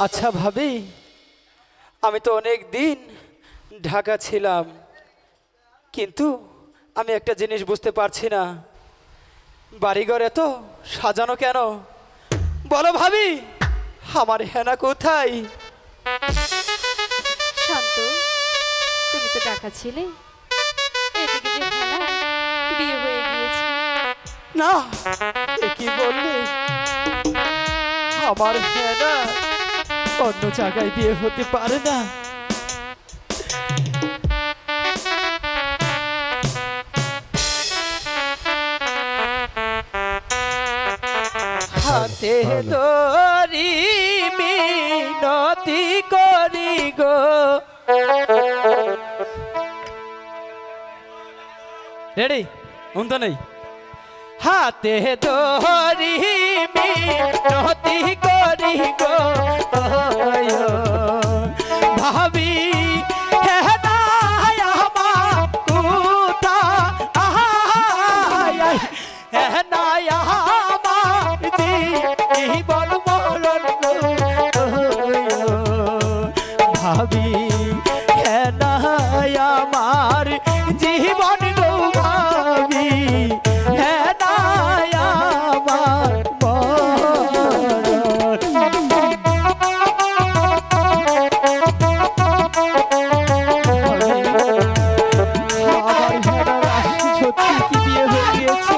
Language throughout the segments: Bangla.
আচ্ছা ভাবি, আমি তো অনেক দিন ঢাকা ছিলাম, কিন্তু আমি একটা জিনিস বুঝতে পারছি না, বাড়িঘর এত সাজানো কেন? বলো ভাবি, আমার হেনা কোথায়? শান্ত, তুমি তো ঢাকা ছিলে, এদিকে যে হেনা বিয়ে হয়ে গিয়েছে। না, এ কি বললে? আমার হেনা অন্য জায়গায় বিয়ে হতে পারে না। হাতে ধরি মিনতি করি গো, রেডি উন্ত নেই। হাতে ধরি মিনতি করি গো ভাবি, হেনা আমার কোথায়? হেনা আমার জীবন মরণ গো ভাবি, হেনা আমার জীবন গো ভাবি, হেনা আমার সত্যি কি বিয়ে হয়ে গিয়েছে?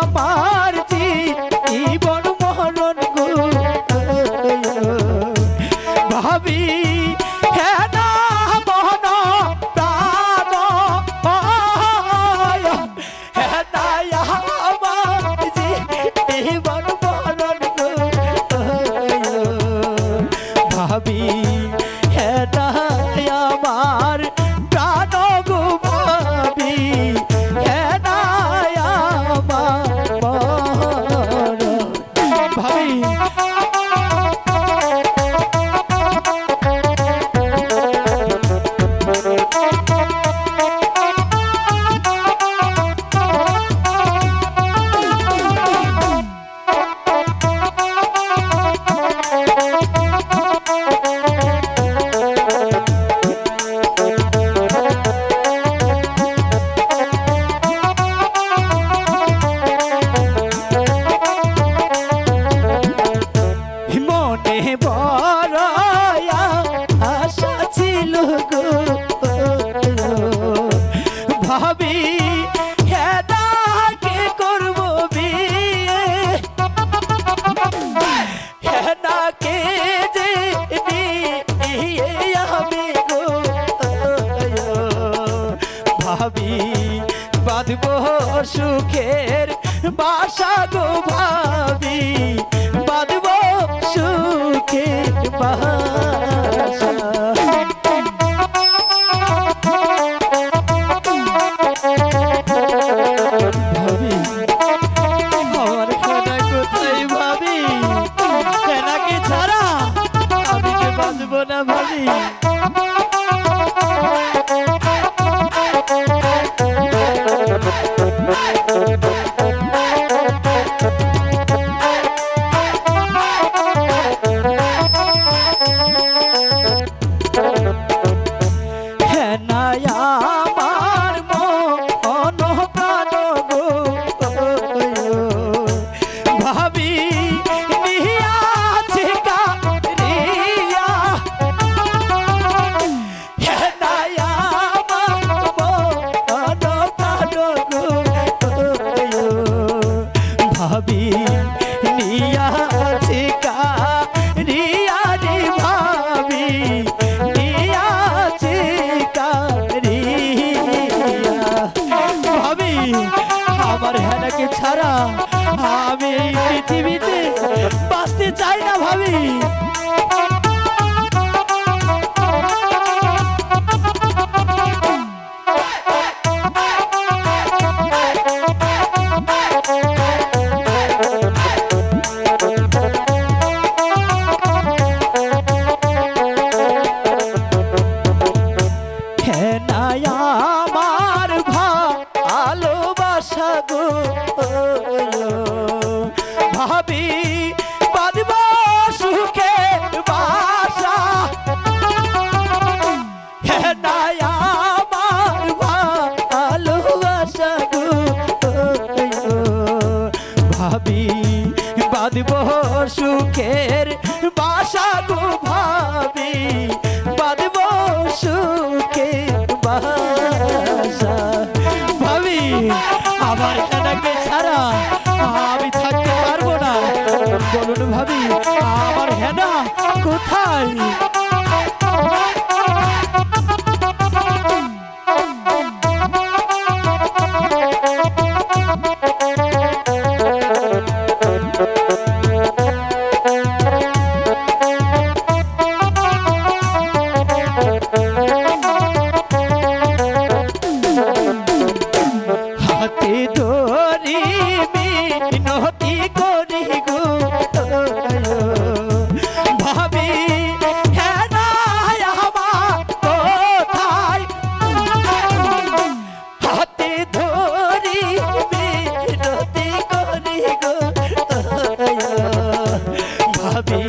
আমার জীবন মরণ গো ভাবি, হেনা মন প্রাণ, হেনা আমার জীবন মরণ গো ভাবি, হেনা আমার প্রাণ গো ভাবি, হেনা আমার ভাবি। মনে বড় আশা ছিল গো ভাবি, হেনাকে করব বিয়ে, হেনাকে যে নিয়ে আমি গো ভাবি, বাঁধব সুখের বাসা গো ভাবি, বাঁধব সুখের বাসা। ভাবি, আমার হেনা কোথায় ভাবি? হেনাকে ছাড়া আমি যে বাঁচব না ভাবি। কোথায়? হাতে ধরি মিনতি করি গো ভাবি হ্যাঁ না আমার কোথায়? হাতে ধরি মিনতি করি গো ভাবি